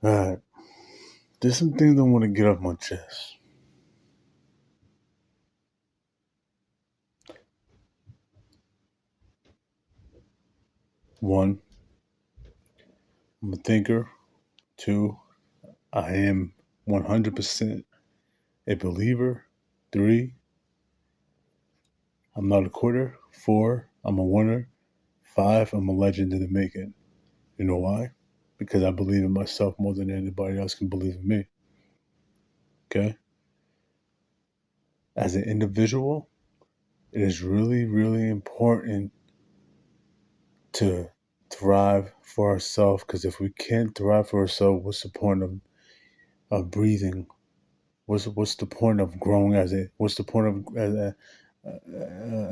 Alright, there's some things I want to get off my chest. One, I'm a thinker. Two, I am 100% a believer. Three, I'm not a quitter. Four, I'm a winner. Five, I'm a legend in the making. You know why? Because I believe in myself more than anybody else can believe in me. Okay? As an individual, it is really, really important to thrive for ourselves, because if we can't thrive for ourselves, what's the point of breathing? What's the point of growing what's the point of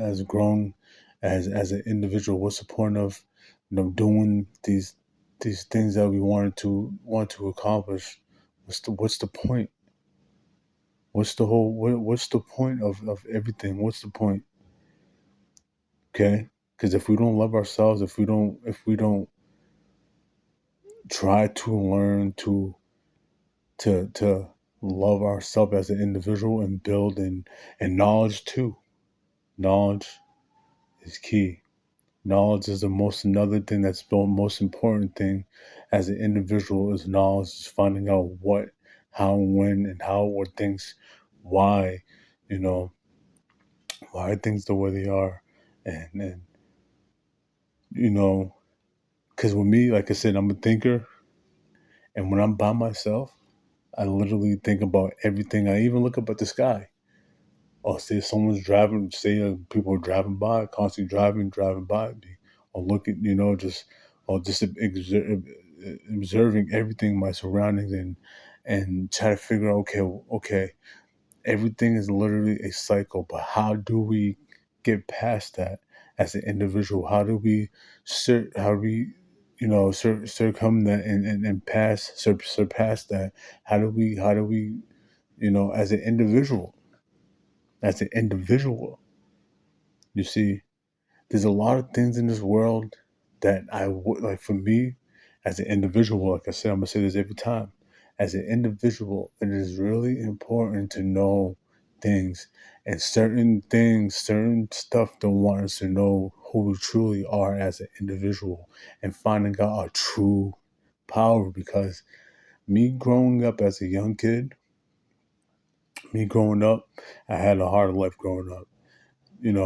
as grown as an individual? What's the point of doing these things that we want to accomplish? What's the point? What's the point of everything? What's the point? Okay? Because if we don't love ourselves, if we don't try to learn to love ourselves as an individual and build and knowledge too. Knowledge is key. Knowledge is the most another thing that's the most important thing as an individual is knowledge, is finding out what, how, when, and how, what things, why, you know, why are things the way they are, and you know, because with me, like I said, I'm a thinker, and when I'm by myself, I literally think about everything. I even look up at the sky. Or say someone's driving, say people are driving by, constantly driving by me, or looking, or just observing everything, my surroundings, and try to figure out, okay, everything is literally a cycle, but how do we get past that as an individual? How do we, circum that and surpass that? How do we, as an individual? As an individual, you see, there's a lot of things in this world that I would like for me as an individual. Like I said, I'm gonna say this every time. As an individual, it is really important to know things, and certain things, certain stuff don't want us to know who we truly are as an individual and finding out our true power. Because me growing up as a young kid, me growing up, I had a hard life growing up.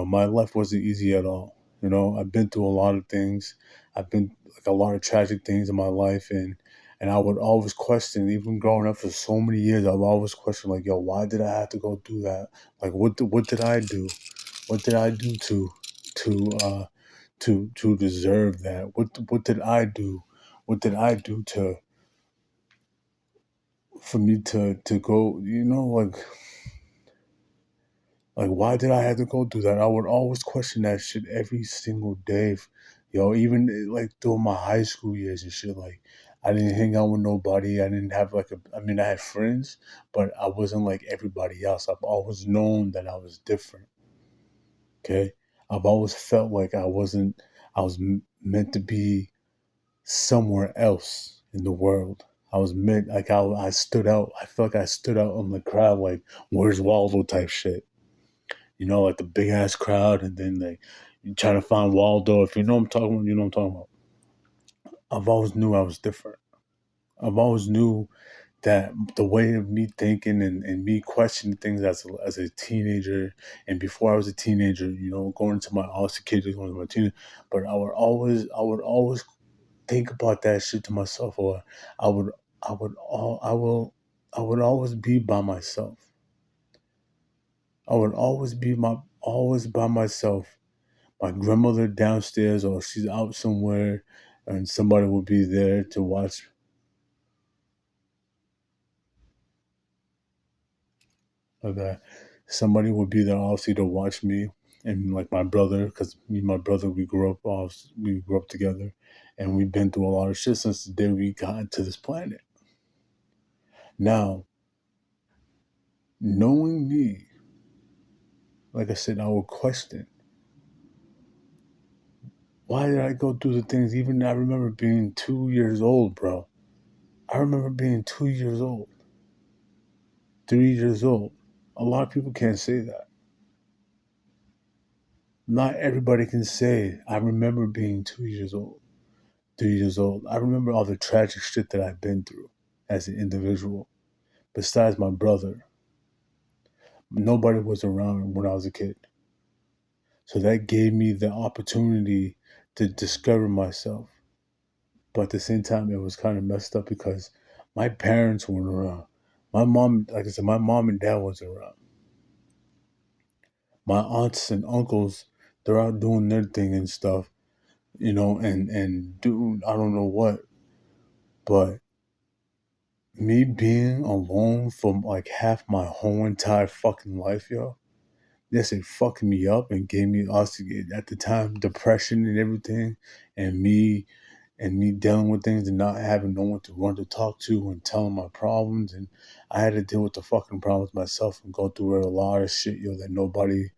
My life wasn't easy at all. I've been through a lot of things. I've been like a lot of tragic things in my life, and I would always question, even growing up for so many years, I would always question, like, yo, why did I have to go through that? Like, what did I do? What did I do to to deserve that? What did I do? What did I do to for me to go? Like, why did I have to go through that? I would always question that shit every single day. Even like during my high school years and shit, like, I didn't hang out with nobody. I didn't have I mean, I had friends, but I wasn't like everybody else. I've always known that I was different. Okay. I've always felt like I was meant to be somewhere else in the world. I was meant, like, I stood out. I felt like I stood out on the crowd, like, where's Waldo type shit. Like the big ass crowd, and then you try to find Waldo. If you know what I'm talking about, you know what I'm talking about. I've always knew I was different. I've always knew that the way of me thinking and me questioning things as a teenager, and before I was a teenager, going into my altercation, going into my teenager, but I would always think about that shit to myself, or I would, I would always be by myself. I would always by myself. My grandmother downstairs, or she's out somewhere, and somebody would be there to watch. Okay, somebody would be there obviously to watch me, and like my brother, because me and my brother, we grew up together, and we've been through a lot of shit since the day we got to this planet. Now, knowing me, like I said, I would question, why did I go through the things? Even I remember being 2 years old, bro. I remember being 2 years old, 3 years old. A lot of people can't say that. Not everybody can say, I remember being 2 years old, 3 years old. I remember all the tragic shit that I've been through as an individual. Besides my brother, nobody was around when I was a kid. So that gave me the opportunity to discover myself. But at the same time, it was kind of messed up because my parents weren't around. My mom, like I said, my mom and dad wasn't around. My aunts and uncles, they're out doing their thing and stuff, and doing I don't know what. But me being alone for like half my whole entire fucking life, yo, yes, it fucked me up and gave me also at the time depression and everything, and me dealing with things and not having no one to run to talk to and tell them my problems, and I had to deal with the fucking problems myself and go through a lot of shit, yo, that nobody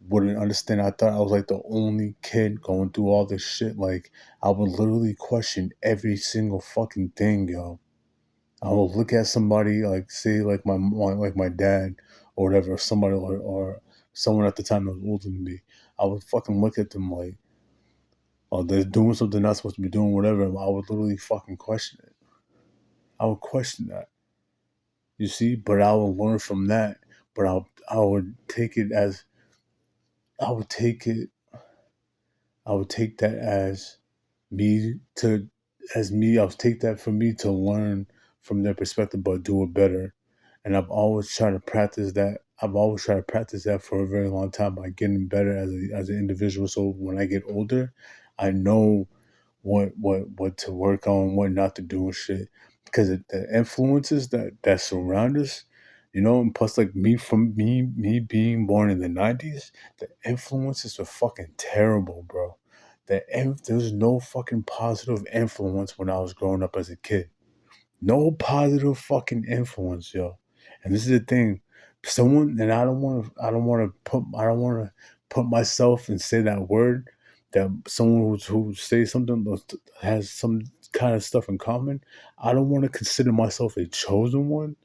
wouldn't understand. I thought I was like the only kid going through all this shit. Like I would literally question every single fucking thing, yo. I will look at somebody like say like my dad or whatever, or somebody or someone at the time that was older than me. I would fucking look at them like, oh, they're doing something they're not supposed to be doing, whatever. I would literally fucking question it. I would question that. You see, but I would learn from that. But I would take it as I would take it I would take that as me to as me. I would take that for me to learn from their perspective, but do it better. And I've always tried to practice that. I've always tried to practice that for a very long time by getting better as an individual. So when I get older, I know what to work on, what not to do and shit. Because the influences that surround us, and plus like me being born in the '90s, the influences are fucking terrible, bro. There's no fucking positive influence when I was growing up as a kid. No positive fucking influence, yo. And this is the thing. Someone and I don't wanna put myself and say that word that someone who says something that has some kind of stuff in common. I don't want to consider myself a chosen one,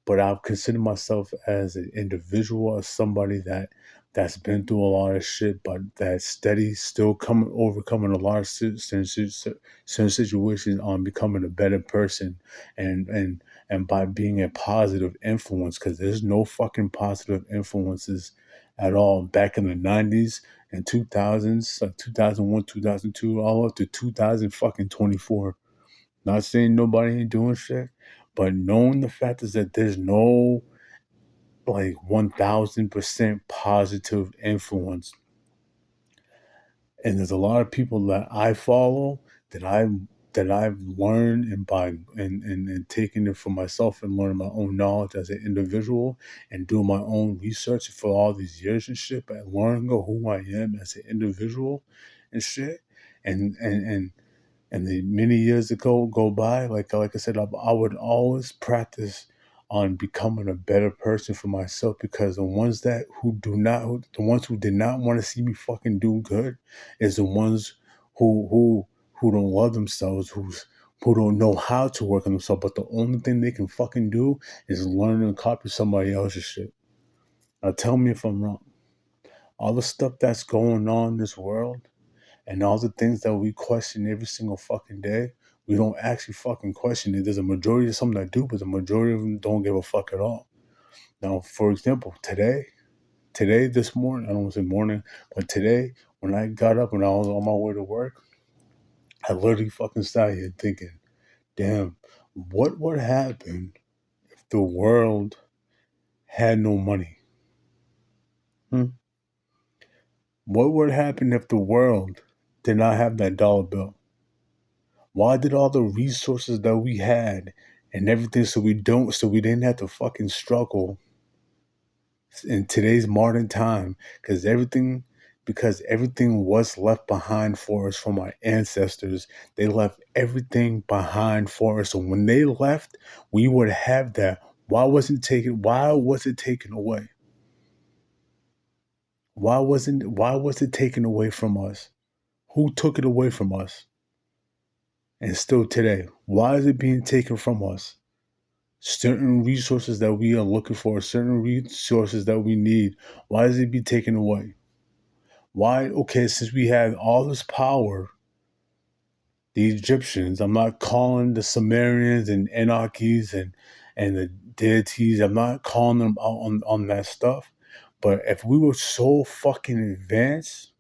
but I've considered myself as an individual, as somebody that's been through a lot of shit, but that's steady, still overcoming a lot of certain situations on becoming a better person, and by being a positive influence, because there's no fucking positive influences at all back in the '90s and 2000s, like 2001, 2002, all up to 2000 fucking 24. Not saying nobody ain't doing shit, but knowing the fact is that there's no like 1000% positive influence. And there's a lot of people that I follow that I've learned and by and taking it for myself and learning my own knowledge as an individual and doing my own research for all these years and shit, but learning who I am as an individual and shit. And and and and the many years ago go by, like I said, I would always practice on becoming a better person for myself, because the ones who did not want to see me fucking do good is the ones who don't love themselves, who don't know how to work on themselves, but the only thing they can fucking do is learn and copy somebody else's shit. Now tell me if I'm wrong. All the stuff that's going on in this world and all the things that we question every single fucking day, we don't actually fucking question it. There's a majority of some that do, but the majority of them don't give a fuck at all. Now, for example, this morning, I don't want to say morning, but today, when I got up and I was on my way to work, I literally fucking started here thinking, damn, what would happen if the world had no money? Hmm? What would happen if the world did not have that dollar bill? Why did all the resources that we had and everything so we didn't have to fucking struggle in today's modern time, because everything was left behind for us from our ancestors. They left everything behind for us. So when they left, we would have that. Why was it taken away? Why was it taken away from us? Who took it away from us? And still today, why is it being taken from us? Certain resources that we are looking for, certain resources that we need, why does it be taken away? Why? Okay, since we had all this power, the Egyptians, I'm not calling the Sumerians and Enochies and the deities, I'm not calling them out on that stuff. But if we were so fucking advanced,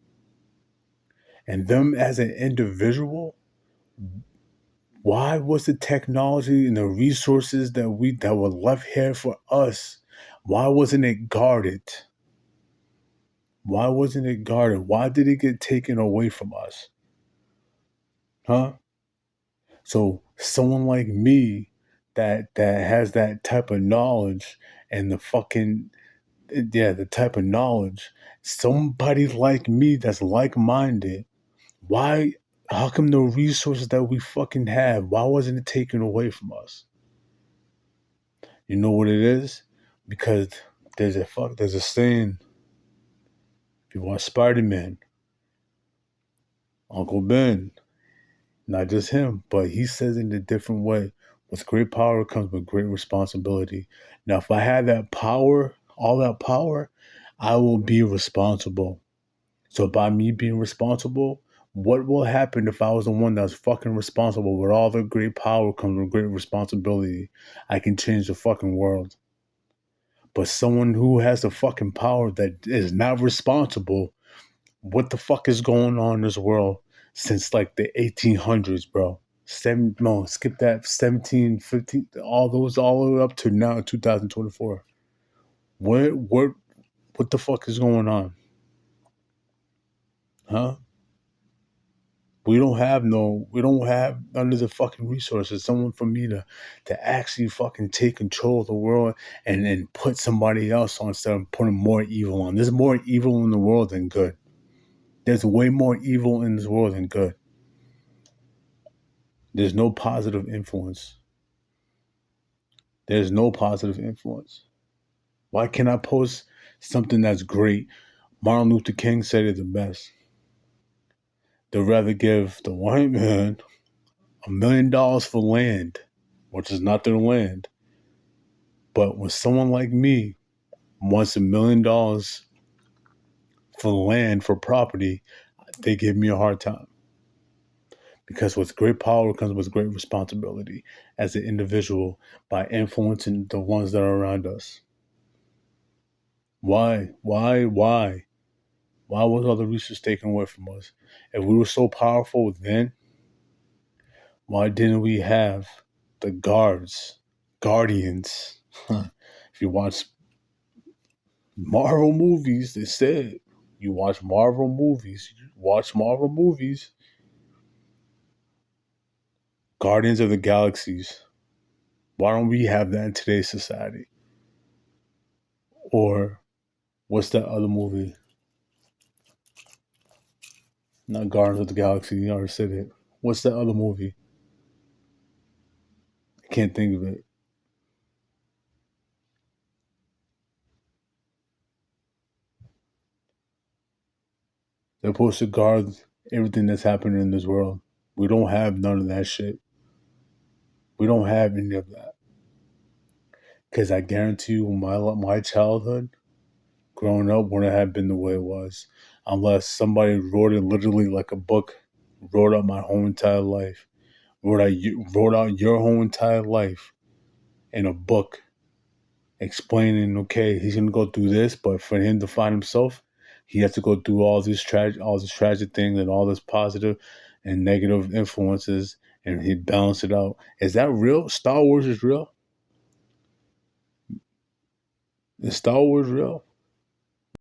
and them as an individual, why was the technology and the resources that were left here for us, why wasn't it guarded? Why wasn't it guarded? Why did it get taken away from us? Huh? So someone like me that has that type of knowledge and the type of knowledge, somebody like me that's like-minded, why, how come the resources that we fucking have, why wasn't it taken away from us? You know what it is? Because there's a saying. If you watch Spider-Man, Uncle Ben, not just him, but he says it in a different way. With great power comes with great responsibility. Now, if I had that power, all that power, I will be responsible. So by me being responsible, what will happen if I was the one that's fucking responsible? With all the great power comes with great responsibility. I can change the fucking world. But someone who has the fucking power that is not responsible, what the fuck is going on in this world since like the 1800s, bro? Skip that, 17, 15, all the way up to now, 2024. What the fuck is going on? Huh? We don't have none of the fucking resources. Someone for me to actually fucking take control of the world and put somebody else on instead of putting more evil on. There's more evil in the world than good. There's way more evil in this world than good. There's no positive influence. There's no positive influence. Why can't I post something that's great? Martin Luther King said it the best. They'd rather give the white man $1 million for land, which is not their land. But when someone like me wants $1 million for land, for property, they give me a hard time. Because with great power comes with great responsibility as an individual by influencing the ones that are around us. Why? Why was all the resources taken away from us? If we were so powerful then, why didn't we have the guardians? If you watch Marvel movies, they said you watch Marvel movies, Guardians of the Galaxies. Why don't we have that in today's society? Or what's that other movie? Not Guardians of the Galaxy, you already said it. What's that other movie? I can't think of it. They're supposed to guard everything that's happening in this world. We don't have none of that shit. We don't have any of that. Because I guarantee you, my childhood, growing up, wouldn't have been the way it was. Unless somebody wrote it literally like a book, wrote out my whole entire life. Wrote out your whole entire life in a book, explaining, okay, he's gonna go through this, but for him to find himself, he has to go through all these tragic things and all this positive and negative influences, and he balance it out. Is that real? Star Wars is real? Is Star Wars real?